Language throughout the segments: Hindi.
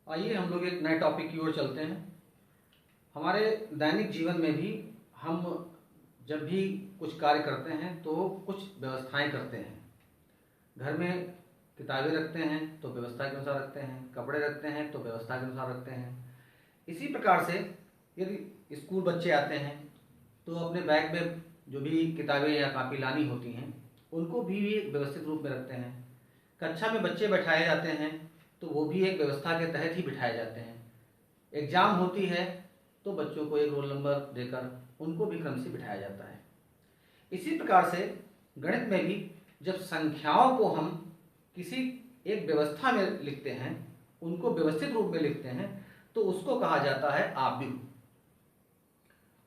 आइए हम लोग एक नए टॉपिक की ओर चलते हैं। हमारे दैनिक जीवन में भी हम जब भी कुछ कार्य करते हैं तो कुछ व्यवस्थाएं करते हैं। घर में किताबें रखते हैं तो व्यवस्था के अनुसार रखते हैं, कपड़े रखते हैं तो व्यवस्था के अनुसार रखते हैं। इसी प्रकार से यदि स्कूल बच्चे आते हैं तो अपने बैग में जो भी किताबें या कापी लानी होती हैं उनको भी एक व्यवस्थित रूप में रखते हैं। कक्षा में बच्चे बैठाए जाते हैं तो वो भी एक व्यवस्था के तहत ही बिठाए जाते हैं। एग्ज़ाम होती है तो बच्चों को एक रोल नंबर देकर उनको भी क्रम से बिठाया जाता है। इसी प्रकार से गणित में भी जब संख्याओं को हम किसी एक व्यवस्था में लिखते हैं, उनको व्यवस्थित रूप में लिखते हैं, तो उसको कहा जाता है आव्यूह।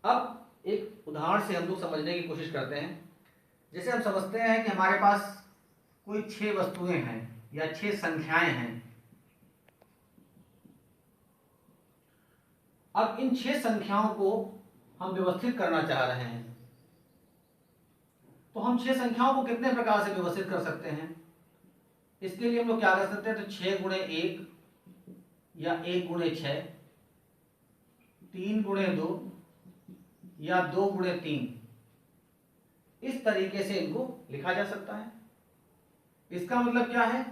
अब एक उदाहरण से हम लोग समझने की कोशिश करते हैं। जैसे हम समझते हैं कि हमारे पास कोई 6 वस्तुएं हैं या 6 संख्याएं हैं। अब इन 6 संख्याओं को हम व्यवस्थित करना चाह रहे हैं, तो हम 6 संख्याओं को कितने प्रकार से व्यवस्थित कर सकते हैं? इसके लिए हम लोग क्या कर सकते हैं? तो 6 गुणे 1 या 1 गुणे 6, 3 गुणे 2 या 2 गुणे 3, इस तरीके से इनको लिखा जा सकता है। इसका मतलब क्या है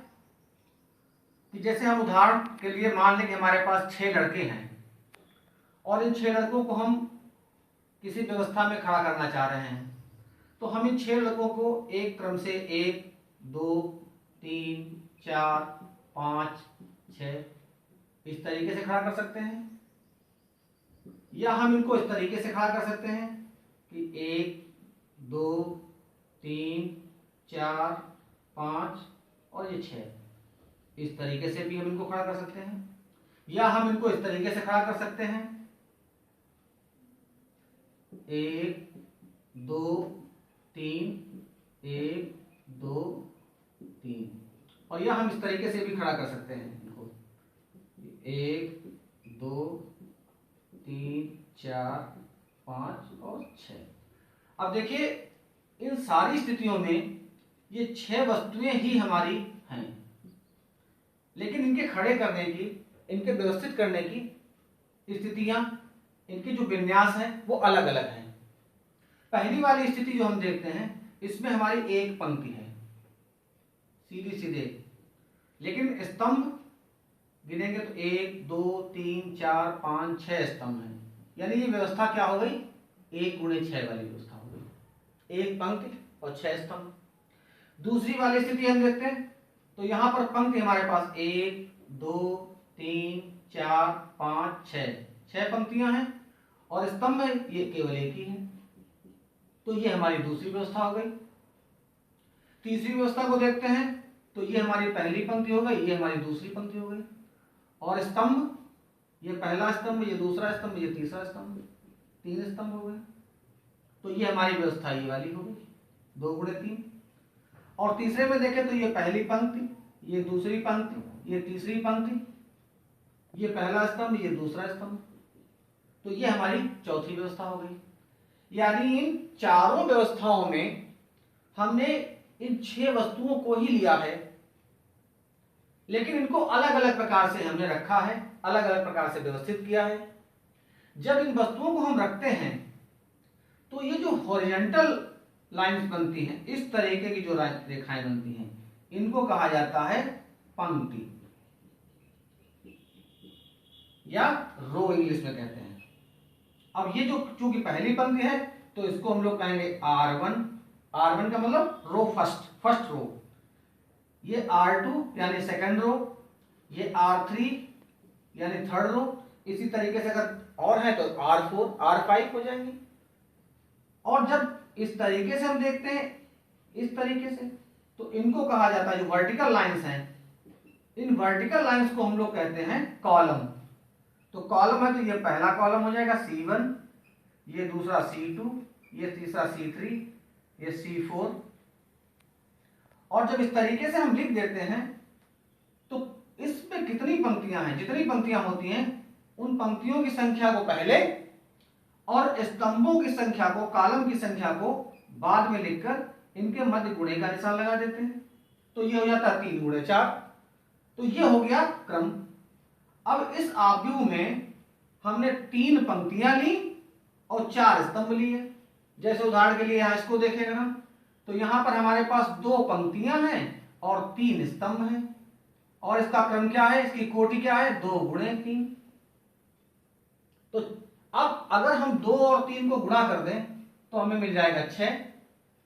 कि जैसे हम उदाहरण के लिए मान लें कि हमारे पास 6 लड़के हैं और इन 6 लड़कों को हम किसी व्यवस्था में खड़ा करना चाह रहे हैं, तो हम इन 6 लड़कों को एक क्रम से 1 2 3 4 5 6 इस तरीके से खड़ा कर सकते हैं, या हम इनको इस तरीके से खड़ा कर सकते हैं कि 1 2 3 4 5 और ये 6। इस तरीके से भी हम इनको खड़ा कर सकते हैं, या हम इनको इस तरीके से खड़ा कर सकते हैं 1 2 3 1 2 3, और यह हम इस तरीके से भी खड़ा कर सकते हैं इनको 1 2 3 4 5 और 6। अब देखिए इन सारी स्थितियों में ये 6 वस्तुएं ही हमारी हैं, लेकिन इनके खड़े करने की, इनके व्यवस्थित करने की स्थितियां, इनकी जो विन्यास है वो अलग अलग हैं। पहली वाली स्थिति जो हम देखते हैं, इसमें हमारी एक पंक्ति है सीधी सीधे, लेकिन स्तंभ गिनेंगे तो 1 2 3 4 5 6 स्तंभ हैं। यानी ये व्यवस्था क्या हो गई? 1 गुणे 6 वाली व्यवस्था हो गई, एक पंक्ति और 6 स्तंभ। दूसरी वाली स्थिति हम देखते हैं तो यहां पर पंक्ति हमारे पास 1 2 3 4 5 6 पंक्तियां हैं और स्तंभ में ये केवल एक ही है, तो ये हमारी दूसरी व्यवस्था हो गई। तीसरी व्यवस्था को देखते हैं तो ये हमारी पहली पंक्ति हो गई, ये हमारी दूसरी पंक्ति हो गई, और स्तंभ ये पहला स्तंभ, ये दूसरा स्तंभ, ये तीसरा स्तंभ, 3 स्तंभ हो गए। तो ये हमारी व्यवस्था ये वाली हो गई 2 गुणे 3। और तीसरे में देखें तो ये पहली पंक्ति, ये दूसरी पंक्ति, ये तीसरी पंक्ति, ये पहला स्तंभ, ये दूसरा स्तंभ, तो ये हमारी चौथी व्यवस्था हो गई। यानी इन चारों व्यवस्थाओं में हमने इन 6 वस्तुओं को ही लिया है, लेकिन इनको अलग अलग प्रकार से हमने रखा है, अलग अलग प्रकार से व्यवस्थित किया है। जब इन वस्तुओं को हम रखते हैं तो ये जो हॉरिजॉन्टल लाइंस बनती हैं, इस तरीके की जो रेखाएं बनती हैं, इनको कहा जाता है पंक्ति या रो इंग्लिश में कहते हैं। अब ये जो चूंकि पहली पंक्ति है तो इसको हम लोग कहेंगे R1। R1 का मतलब रो फर्स्ट रो, ये R2 यानी सेकंड रो, ये R3 यानी थर्ड रो। इसी तरीके से अगर और है तो R4 R5 हो जाएंगे। और जब इस तरीके से हम देखते हैं, इस तरीके से, तो इनको कहा जाता है, जो वर्टिकल लाइंस हैं, इन वर्टिकल लाइंस को हम लोग कहते हैं कॉलम। तो कॉलम है तो ये पहला कॉलम हो जाएगा C1, ये दूसरा C2, ये तीसरा C3, ये C4। और जब इस तरीके से हम लिख देते हैं तो इसमें कितनी पंक्तियां हैं, जितनी पंक्तियां होती हैं उन पंक्तियों की संख्या को पहले और स्तंभों की संख्या को, कॉलम की संख्या को बाद में लिखकर इनके मध्य गुणे का निशान लगा देते हैं। तो ये हो जाता है 3 गुणे 4। तो ये हो गया क्रम। अब इस आव्यूह में हमने 3 पंक्तियां ली और 4 स्तंभ लिए। जैसे उदाहरण के लिए यहाँ इसको देखेंगे हम, तो यहां पर हमारे पास 2 पंक्तियां हैं और 3 स्तंभ हैं, और इसका क्रम क्या है, इसकी कोटि क्या है, 2 गुणे 3। तो अब अगर हम 2 और 3 को गुणा कर दें तो हमें मिल जाएगा 6।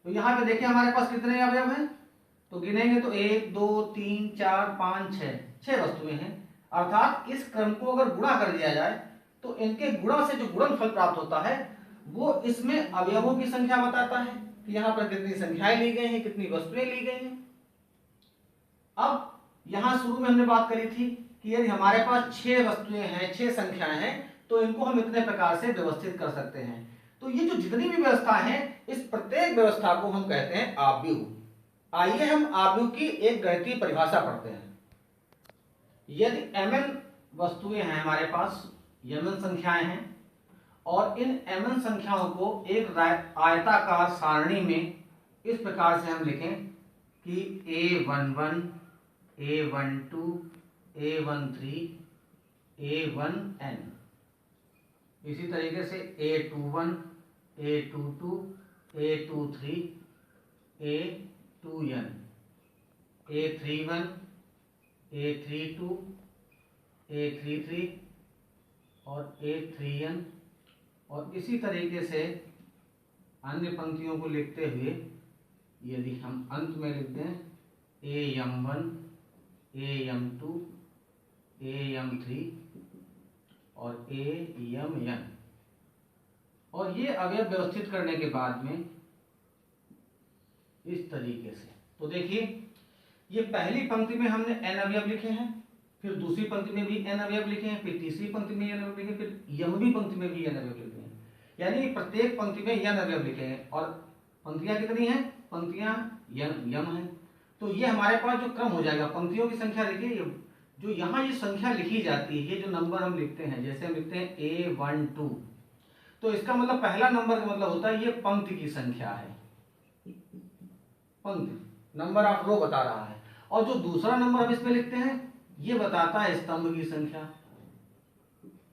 तो यहां पे देखिए हमारे पास कितने अवयव हैं, तो गिनेंगे तो 1 2 3 4 5 6 वस्तुएं हैं। अर्थात इस क्रम को अगर गुणा कर दिया जाए तो इनके गुणा से जो गुणनफल प्राप्त होता है वो इसमें अवयवों की संख्या बताता है कि यहां पर कितनी संख्याएं ली गई हैं, कितनी वस्तुएं ली गई हैं। अब यहां शुरू में हमने बात करी थी कि यदि हमारे पास 6 वस्तुएं हैं, 6 संख्याएं हैं, तो इनको हम इतने प्रकार से व्यवस्थित कर सकते हैं। तो ये जो जितनी भी व्यवस्था है, इस प्रत्येक व्यवस्था को हम कहते हैं आव्यूह। आइए हम आव्यूह की एक गणितीय परिभाषा पढ़ते हैं। यदि mn वस्तुएं हैं हमारे पास, mn संख्याएं हैं, और इन mn संख्याओं को एक आयताकार सारणी में इस प्रकार से हम लिखें कि a11 a12 a13 a1n, इसी तरीके से a21 a22 a23 a2n a31 a32 a33 और a3n, और इसी तरीके से अन्य पंक्तियों को लिखते हुए यदि हम अंत में लिख दें am1 am2 am3 और amn, और ये अवयव व्यवस्थित करने के बाद में इस तरीके से, तो देखिए ये पहली पंक्ति में हमने n अवयव लिखे हैं, फिर दूसरी पंक्ति में भी n अवयव लिखे हैं, फिर तीसरी पंक्ति में n अवयव लिखे, फिर यमवी पंक्ति में भी n अवयव लिखे हैं। यानी प्रत्येक पंक्ति में n अवयव लिखे हैं, और पंक्तियां कितनी हैं, पंक्तियां यम हैं। तो ये हमारे पास जो क्रम हो जाएगा, पंक्तियों की संख्या देखिए, जो यहाँ ये संख्या लिखी जाती है, ये जो नंबर हम लिखते हैं, जैसे हम लिखते हैं A12, तो इसका मतलब पहला नंबर का मतलब होता है ये पंक्ति की संख्या है, पंक्ति नंबर ऑफ रो बता रहा है। और जो दूसरा नंबर हम इसमें लिखते हैं ये बताता है स्तंभ की संख्या,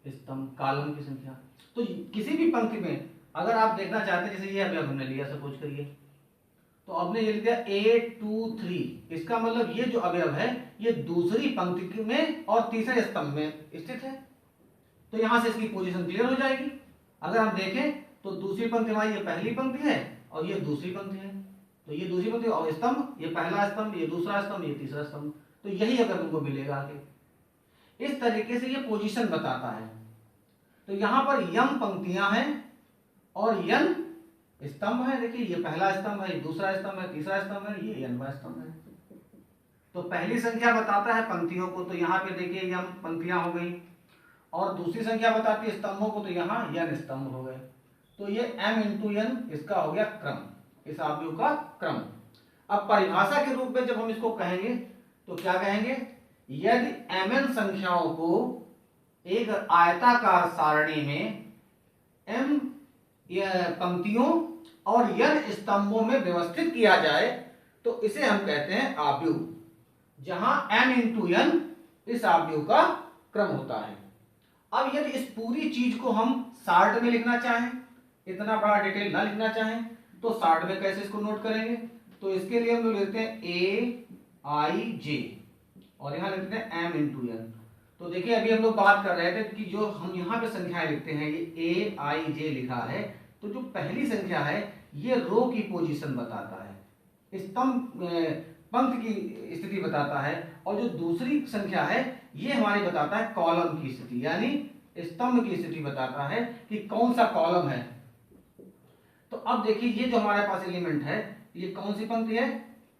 स्तंभ कॉलम की संख्या। तो किसी भी पंक्ति में अगर आप देखना चाहते हैं, जैसे ये अवयव हमने लिया सपोज करिए, तो आपने ये लिख दिया A23, इसका मतलब ये जो अवयव है ये दूसरी पंक्ति में और तीसरे स्तंभ में स्थित है। तो यहां से इसकी पोजीशन क्लियर हो जाएगी। अगर हम देखें तो दूसरी पंक्ति हमारी ये पहली पंक्ति है और ये दूसरी पंक्ति है, तो ये दूसरी पंक्ति और स्तंभ ये पहला स्तंभ, ये दूसरा स्तंभ, ये तीसरा स्तंभ, तो यही अगर तुमको मिलेगा आगे। इस तरीके से ये पोजीशन बताता है। तो यहां पर यम पंक्तियां हैं और यन स्तंभ है। देखिए ये पहला स्तंभ है, ये दूसरा स्तंभ है, तीसरा स्तंभ है, ये यनवा स्तंभ है। तो पहली संख्या बताता है पंक्तियों को, तो यहाँ पे देखिए यम पंक्तियां हो गई, और दूसरी संख्या बताती है स्तंभों को, तो यहाँ यन स्तंभ हो गए। तो ये m इंटू n इसका हो गया क्रम, इस आव्यूह का क्रम। अब परिभाषा के रूप में जब हम इसको कहेंगे तो क्या कहेंगे, यदि mn संख्याओं को एक आयताकार सारणी में m पंक्तियों और n स्तंभों में व्यवस्थित किया जाए तो इसे हम कहते हैं आव्यूह, जहां m इंटू n इस आव्यूह का क्रम होता है। अब यदि इस पूरी चीज को हम शार्ट में लिखना चाहें, इतना बड़ा डिटेल ना लिखना चाहें, तो शार्ट में कैसे इसको नोट करेंगे, तो इसके लिए हम लोग लिखते हैं a i j और यहां लिखते हैं m इंटू n। तो देखिए अभी हम लोग बात कर रहे थे कि जो हम यहाँ पे संख्याएं लिखते हैं, ये a i j लिखा है, तो जो पहली संख्या है ये रो की पोजीशन बताता है, स्तंभ पंक्ति की स्थिति बताता है, और जो दूसरी संख्या है ये हमारी बताता है कॉलम की स्थिति, यानी स्तंभ की स्थिति बताता है कि कौन सा कॉलम है। तो अब देखिए ये जो हमारे पास एलिमेंट है ये कौन सी पंक्ति है,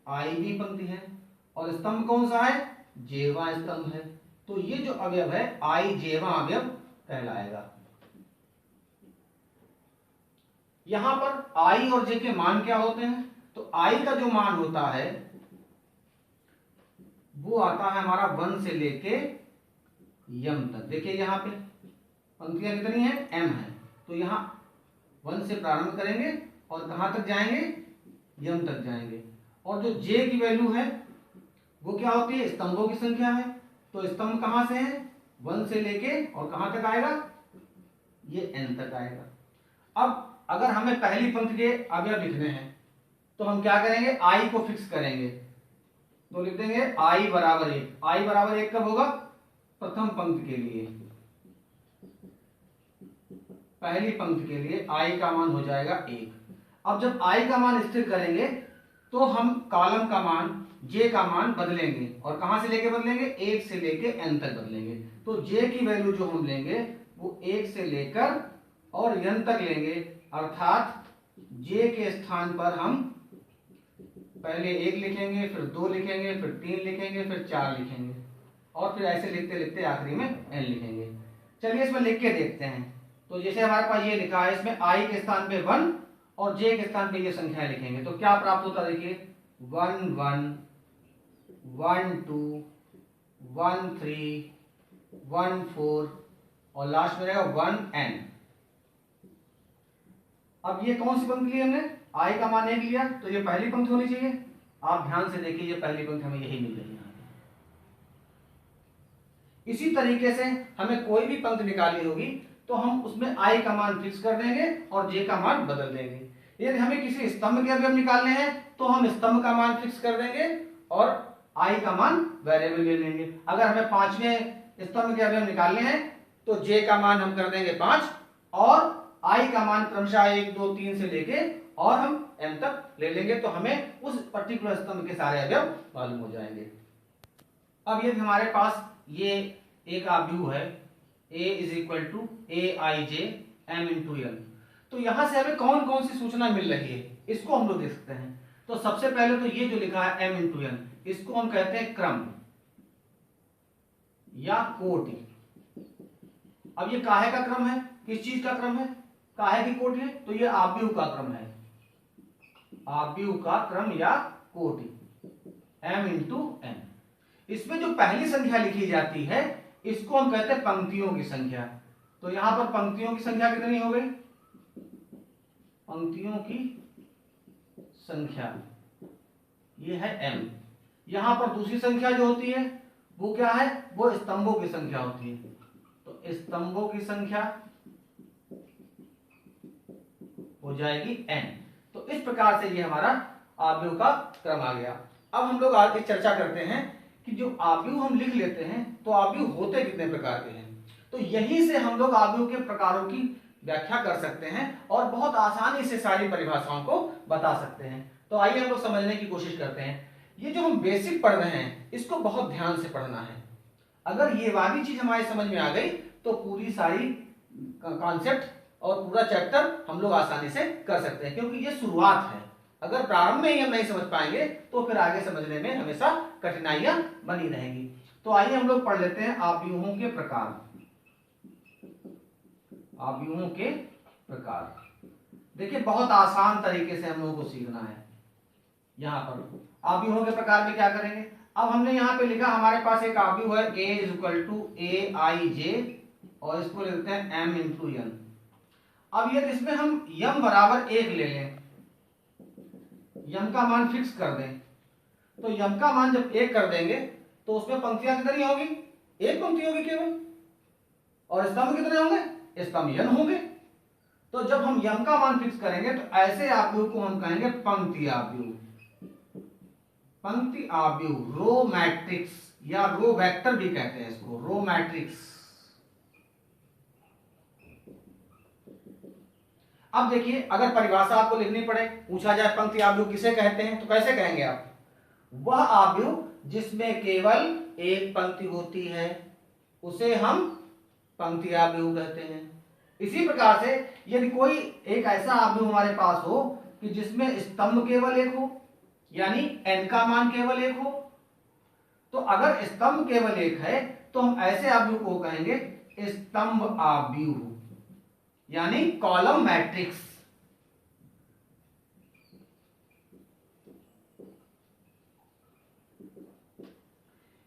IV पंक्ति है, और स्तंभ कौन सा है, जेवा स्तंभ है। तो ये जो अवयव है I जेवा अवयव कहलाएगा। यहां पर I और J के मान क्या होते हैं, तो I का जो मान होता है वो आता है हमारा 1 से लेके यम तक। देखिए यहाँ पे पंक्तियां कितनी है, m है, तो यहाँ 1 से प्रारंभ करेंगे और कहां तक जाएंगे, यम तक जाएंगे। और जो j की वैल्यू है वो क्या होती है, स्तंभों की संख्या है। तो स्तंभ कहां से है, 1 से लेके और कहां तक आएगा, ये n तक आएगा। अब अगर हमें पहली पंक्ति के अवयव लिखने हैं तो हम क्या करेंगे, i को फिक्स करेंगे, तो लिख देंगे i बराबर 1। i बराबर 1 कब होगा, प्रथम पंक्ति के लिए, पहली पंक्ति के लिए i का मान हो जाएगा 1। अब जब i का मान स्थिर करेंगे तो हम कॉलम का मान, j का मान बदलेंगे, और कहां से लेके बदलेंगे, 1 से लेके n तक बदलेंगे। तो j की वैल्यू जो हम लेंगे वो 1 से लेकर और n तक लेंगे, अर्थात j के स्थान पर हम पहले 1 लिखेंगे, फिर 2 लिखेंगे, फिर 3 लिखेंगे, फिर 4 लिखेंगे, और फिर ऐसे लिखते लिखते आखिरी में n लिखेंगे। चलिए इसमें लिख के देखते हैं। तो जैसे हमारे पास ये लिखा है, इसमें i के स्थान पे 1 और j के स्थान पे ये संख्या लिखेंगे, तो क्या प्राप्त होता है, देखिए 1 1 1 2 1 3 1 4 और लास्ट में रहेगा 1 n। अब ये कौन सी पंक्ति ली हमने, i का मान 1 लिया, तो ये पहली पंक्ति होनी चाहिए। आप ध्यान से देखिए, ये पहली पंक्ति हमें यही मिल रही है। इसी तरीके से हमें कोई भी पंक्ति निकालनी होगी तो हम उसमें i का मान फिक्स कर देंगे और j का मान बदल देंगे। यदि हमें किसी स्तंभ के अवयव निकालने हैं तो हम स्तंभ का मान फिक्स कर देंगे और i का मान वेरिएबल ले लेंगे। अगर हमें पांचवें स्तंभ के अवयव निकालने हैं तो j का मान हम कर देंगे 5 और i का मान क्रमशः 1 2 3 से लेके और हम m तक ले लेंगे, तो हमें उस पर्टिकुलर स्तंभ के सारे अवयव मालूम हो जाएंगे। अब यदि हमारे पास ये एक आव्यूह है a is equal to aij m into n, तो यहां से हमें कौन कौन सी सूचना मिल रही है इसको हम लोग देख सकते हैं। तो सबसे पहले तो ये जो लिखा है m इंटू n, इसको हम कहते हैं क्रम या कोटि। अब ये काहे का क्रम है, किस चीज का क्रम है, काहे की कोटि है, तो ये आव्यूह का क्रम है, आव्यूह का क्रम या कोटि m इंटू n। इसमें जो पहली संख्या लिखी जाती है इसको हम कहते हैं पंक्तियों की संख्या। तो यहां पर पंक्तियों की संख्या कितनी हो गई, पंक्तियों की संख्या ये है m। यहां पर दूसरी संख्या जो होती है वो क्या है, वो स्तंभों की संख्या होती है, तो स्तंभों की संख्या हो जाएगी n। तो इस प्रकार से ये हमारा आव्यूह का क्रम आ गया। अब हम लोग आगे चर्चा करते हैं कि जो आव्यूह हम लिख लेते हैं तो आव्यूह होते कितने प्रकार के हैं। तो यहीं से हम लोग आव्यूह के प्रकारों की व्याख्या कर सकते हैं और बहुत आसानी से सारी परिभाषाओं को बता सकते हैं। तो आइए हम लोग समझने की कोशिश करते हैं। ये जो हम बेसिक पढ़ रहे हैं इसको बहुत ध्यान से पढ़ना है। अगर ये वाली चीज हमारे समझ में आ गई तो पूरी सारी कॉन्सेप्ट और पूरा चैप्टर हम लोग आसानी से कर सकते हैं, क्योंकि ये शुरुआत है। अगर प्रारंभ में ही हम नहीं समझ पाएंगे तो फिर आगे समझने में हमेशा कठिनाइयां बनी रहेंगी। तो आइए हम लोग पढ़ लेते हैं आव्यूहों के प्रकार। आव्यूहों के प्रकार देखिए बहुत आसान तरीके से हम लोगों को सीखना है। यहां पर आव्यूहों के प्रकार में क्या करेंगे, अब हमने यहां पे लिखा हमारे पास एक आव्यूह है a is equal to aij और इसको लिखते हैं m इंटू n। अब यदि इसमें हम m बराबर 1 ले लें, m का मान फिक्स कर दें, तो m का मान जब 1 कर देंगे तो उसमें पंक्तियां कितनी होगी, एक पंक्ति होगी केवल, और स्तंभ कितने होंगे, स्तंभ n होंगे। तो जब हम m का मान फिक्स करेंगे तो ऐसे आव्यूह को हम कहेंगे पंक्ति आव्यूह। पंक्ति आव्यूह, रो मैट्रिक्स या रो वेक्टर भी कहते हैं इसको, रो मैट्रिक्स। अब देखिए अगर परिभाषा आपको लिखनी पड़े, पूछा जाए पंक्ति आव्यूह किसे कहते हैं, तो कैसे कहेंगे आप, वह आव्यूह जिसमें केवल एक पंक्ति होती है उसे हम पंक्ति आव्यूह कहते हैं। इसी प्रकार से यदि कोई एक ऐसा आव्यूह हमारे पास हो कि जिसमें स्तंभ केवल एक हो, यानी n का मान केवल 1 हो, तो अगर स्तंभ केवल 1 है तो हम ऐसे आव्यूह को कहेंगे स्तंभ आव्यूह, यानी कॉलम मैट्रिक्स।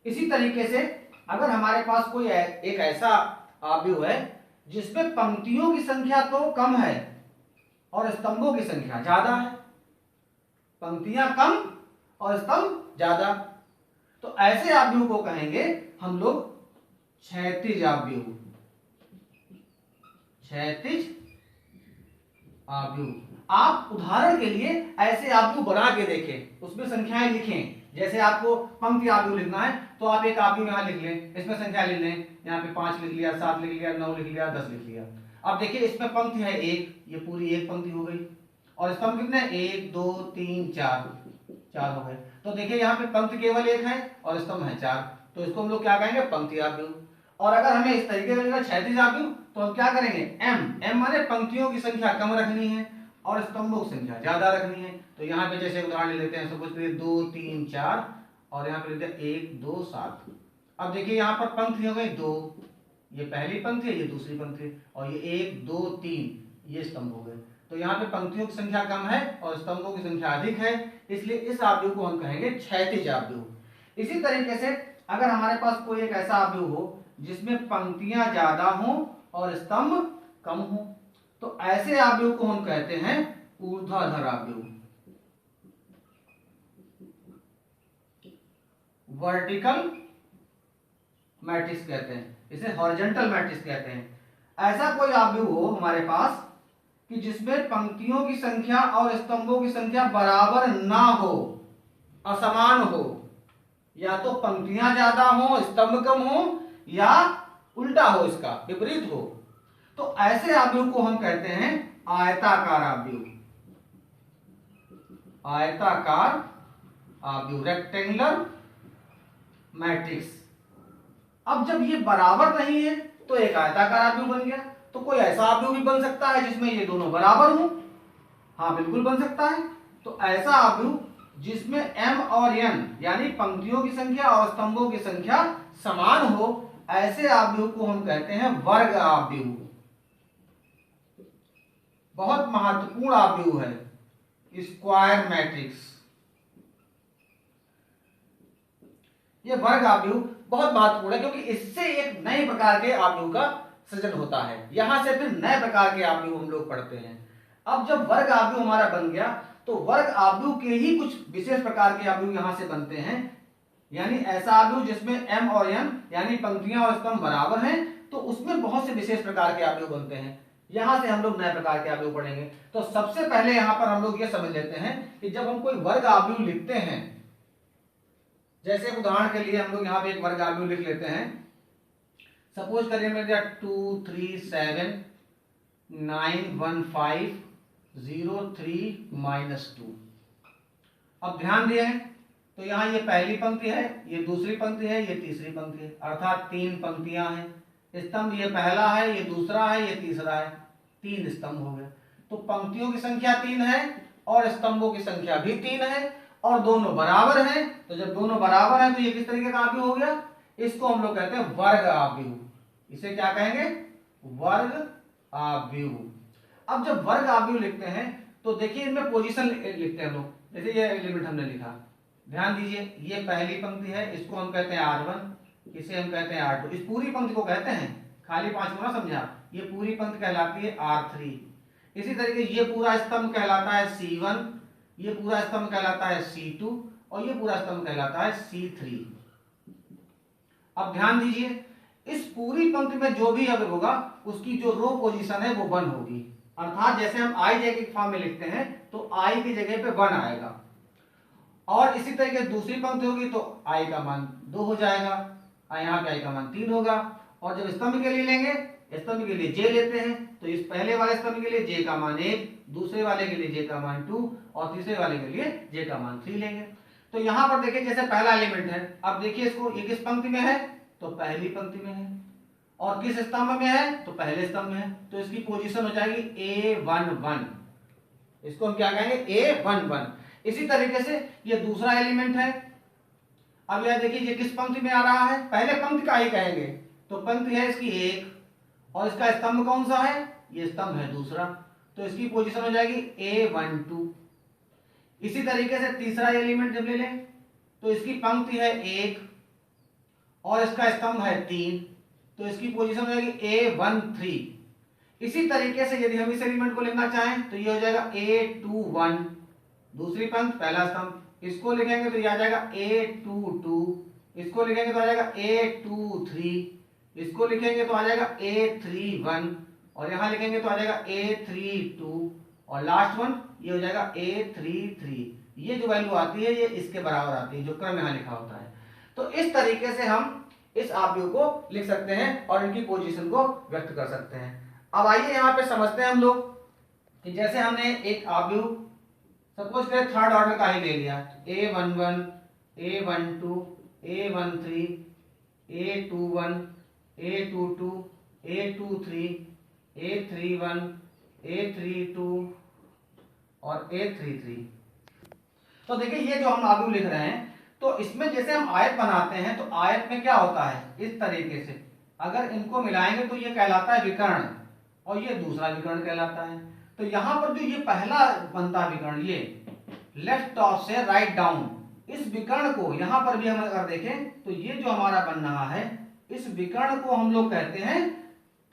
इसी तरीके से अगर हमारे पास कोई एक ऐसा आव्यूह है जिसमें पंक्तियों की संख्या तो कम है और स्तंभों की संख्या ज्यादा है, पंक्तियां कम और स्तंभ ज्यादा, तो ऐसे आव्यूह को कहेंगे हम लोग क्षैतिज आव्यूह, क्षैतिज आव्यूह। आप उदाहरण के लिए ऐसे आव्यूह बना के देखें, उसमें संख्याएं लिखें। जैसे आपको पंक्ति आव्यूह लिखना है तो आप एक आव्यूह यहाँ लिख लें, इसमें संख्या लिख लें, यहाँ पे 5 लिख लिया, 7 लिख लिया, 9 लिख लिया, 10 लिख लिया। अब देखिए इसमें पंक्ति है 1, ये पूरी एक पंक्ति हो गई। और स्तंभ कितने हैं? 1 2 3 4, 4 हो गए। तो देखिए यहाँ पे पंक्ति केवल 1 है और स्तंभ है 4, तो इसको हम लोग क्या कहेंगे? पंक्ति आव्यूह। और अगर हमें इस तरीके से लिखना क्षैतिज आव्यूह तो हम क्या करेंगे? एम माने पंक्तियों की संख्या कम रखनी है और स्तंभों की संख्या ज्यादा रखनी है। तो यहाँ पे जैसे उदाहरण लेते हैं, सपोज करिए 2 3 4 और यहाँ पे लेते हैं 1 2 7। अब देखिए यहाँ पर पंक्ति हो गई 2, ये पहली पंक्ति है, ये दूसरी पंक्ति है, और ये 1 2 3 ये स्तंभ हो गए। तो यहाँ पे पंक्तियों की संख्या कम है और स्तंभों की संख्या अधिक है, इसलिए इस आव्यूह को हम कहेंगे क्षैतिज आव्यूह। इसी तरीके से अगर हमारे पास कोई एक ऐसा आव्यूह हो जिसमें पंक्तियां ज्यादा हों और स्तंभ कम हो, तो ऐसे आव्यूह को हम कहते हैं ऊर्ध्वाधर आव्यूह, वर्टिकल मैट्रिक्स कहते हैं, इसे हॉरिजॉन्टल मैट्रिक्स कहते हैं। ऐसा कोई आव्यूह हो हमारे पास कि जिसमें पंक्तियों की संख्या और स्तंभों की संख्या बराबर ना हो, असमान हो, या तो पंक्तियां ज्यादा हो स्तंभ कम हो, या उल्टा हो, इसका विपरीत हो, तो ऐसे आव्यूह को हम कहते हैं आयताकार आव्यूह, आयताकार आव्यूह, रेक्टेंगुलर मैट्रिक्स। अब जब ये बराबर नहीं है तो एक आयताकार आव्यूह बन गया। तो कोई ऐसा आव्यूह भी बन सकता है जिसमें ये दोनों बराबर हों? हाँ, बिल्कुल बन सकता है। तो ऐसा आव्यूह जिसमें m और n यानी पंक्तियों की संख्या और स्तंभों की संख्या समान हो, ऐसे आव्यूह को हम कहते हैं वर्ग आव्यूह। बहुत महत्वपूर्ण आव्यूह है स्क्वायर मैट्रिक्स। ये वर्ग आव्यूह बहुत महत्वपूर्ण है क्योंकि इससे एक नए प्रकार के आव्यूह का सृजन होता है। यहां से फिर नए प्रकार के आव्यूह हम लोग पढ़ते हैं। अब जब वर्ग आव्यूह हमारा बन गया तो वर्ग आव्यूह के ही कुछ विशेष प्रकार के आव्यूह यहां से बनते हैं, यानी ऐसा आव्यूह जिसमें m और n यानी पंक्तियां और स्तंभ बराबर हैं, तो उसमें बहुत से विशेष प्रकार के आव्यूह बनते हैं। यहां से हम लोग नए प्रकार के आव्यूह पढ़ेंगे। तो सबसे पहले यहां पर हम लोग ये समझ लेते हैं कि जब हम कोई वर्ग आव्यूह लिखते हैं, जैसे उदाहरण के लिए हम लोग यहाँ पे एक वर्ग आव्यूह लिख लेते हैं। सपोज करिए मेरे 2 3 7 9 1 5 0 3 -2। अब ध्यान दिए तो यहाँ ये पहली पंक्ति है, ये दूसरी पंक्ति है, ये तीसरी पंक्ति है, अर्थात 3 पंक्तियां हैं। स्तंभ ये पहला है, ये दूसरा है, ये तीसरा है, 3 स्तंभ हो गए। तो पंक्तियों की संख्या 3 है और स्तंभों की संख्या भी 3 है और दोनों बराबर हैं। तो जब दोनों बराबर हैं तो ये किस तरीके का आव्यूह हो गया? इसको हम लोग कहते हैं वर्ग आव्यूह। इसे क्या कहेंगे? वर्ग आव्यूह। अब जब वर्ग आव्यूह लिखते हैं तो देखिए इनमें पोजीशन लिखते हैं लोग। जैसे ये एलिमेंट हमने लिखा, ध्यान दीजिए, ये पहली पंक्ति है, इसको हम कहते हैं R1, इसे हम कहते हैं R2। इस पूरी पंक्ति को कहते हैं, खाली 5 को ना समझा, ये पूरी पंक्ति कहलाती है R3। इसी तरीके ये पूरा स्तंभ कहलाता है C1, ये पूरा स्तंभ कहलाता है C2 और ये पूरा स्तंभ कहलाता है C3। अब ध्यान दीजिए, इस पूरी पंक्ति में जो भी अगर होगा उसकी जो रो पोजीशन है वो 1 होगी। अर्थात जैसे हम i j के फॉर्म में लिखते हैं तो i की जगह पे 1 आएगा। और इसी तरीके दूसरी पंक्ति होगी तो i का मान 2 हो जाएगा, यहाँ पे i का मान 3 होगा। और जब स्तंभ के लिए लेंगे, स्तंभ के लिए j लेते हैं, तो इस पहले वाले स्तंभ के लिए j का मान 1, दूसरे वाले के लिए j का मान 2 और तीसरे वाले के लिए j का मान 3 लेंगे। तो यहाँ पर देखिए जैसे पहला एलिमेंट है, अब देखिए इसको, ये किस पंक्ति में है? तो पहली पंक्ति में है। और किस स्तंभ में है? तो पहले स्तंभ में है। तो इसकी पोजीशन हो जाएगी A11। इसको हम क्या कहेंगे? A11। इसी तरीके से ये दूसरा एलिमेंट है। अब यह देखिए ये किस पंक्ति में आ रहा है? पहले पंक्ति का ही कहेंगे। तो पंक्ति है इसकी 1 और इसका स्तंभ कौन सा है? ये स्तंभ है दूसरा, तो इसकी पोजीशन हो जाएगी A12। इसी तरीके से तीसरा एलिमेंट जब ले लें तो इसकी पंक्ति है 1 और इसका स्तंभ है 3, तो इसकी पोजीशन हो जाएगी A13। इसी तरीके से यदि हम इस एलिमेंट को लिखना चाहें तो ये हो जाएगा A21, दूसरी पंक्ति पहला स्तंभ, इसको लिखेंगे तो ये आ जाएगा A22, इसको लिखेंगे तो आ जाएगा A23, इसको लिखेंगे तो आ जाएगा A31 और यहां लिखेंगे तो आ जाएगा A32 और लास्ट वन ये हो जाएगा A33। ये जो वैल्यू आती है ये इसके बराबर आती है जो क्रम यहां लिखा होता है। तो इस तरीके से हम इस आव्यूह को लिख सकते हैं और इनकी पोजीशन को व्यक्त कर सकते हैं। अब आइए यहां पे समझते हैं हम लोग कि जैसे हमने एक आव्यूह सपोज करें थर्ड ऑर्डर का ही ले लिया, A11 A12 A13 A21 A22 A23 A31 A32 और A33। तो देखिए ये जो हम आव्यूह लिख रहे हैं तो इसमें जैसे हम आयत बनाते हैं तो आयत में क्या होता है इस तरीके से, अगर इनको मिलाएंगे तो ये कहलाता है विकर्ण और ये दूसरा विकर्ण कहलाता है। तो यहां पर जो ये पहला बनता है विकर्ण, ये लेफ्ट टॉप से राइट डाउन, इस विकर्ण को यहां पर भी हम अगर देखें तो ये जो हमारा बन रहा है इस विकर्ण को हम लोग कहते हैं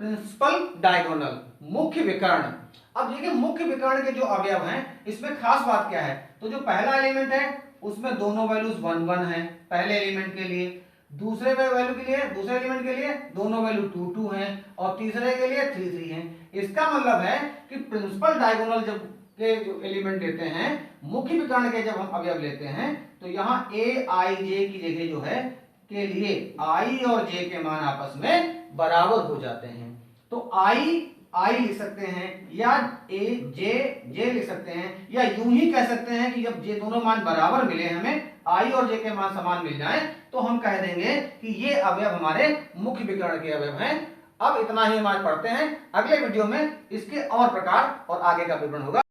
प्रिंसिपल डायगोनल, मुख्य विकर्ण। अब देखिए मुख्य विकर्ण के जो अवयव हैं इसमें खास बात क्या है, तो जो पहला एलिमेंट है उसमें दोनों वैल्यूज 1 1 है पहले एलिमेंट के लिए, दूसरे वैल्यू के लिए दूसरे एलिमेंट के लिए दोनों वैल्यू 2 2 हैं और तीसरे के लिए 3 3 हैं। इसका मतलब है कि प्रिंसिपल डायगोनल जब के जो एलिमेंट लेते हैं, मुख्य विकर्ण के जब हम अवयव लेते हैं तो यहाँ ए आई जे की जगह जो है के लिए आई और जे के मान आपस में बराबर हो जाते हैं। तो आई लिख सकते हैं या ए जे लिख सकते हैं या यूं ही कह सकते हैं कि जब ये दोनों मान बराबर मिले, हमें आई और जे के मान समान मिल जाएं तो हम कह देंगे कि ये अवयव हमारे मुख्य विकर्ण के अवयव हैं। अब इतना ही हम आज पढ़ते हैं, अगले वीडियो में इसके और प्रकार और आगे का विवरण होगा।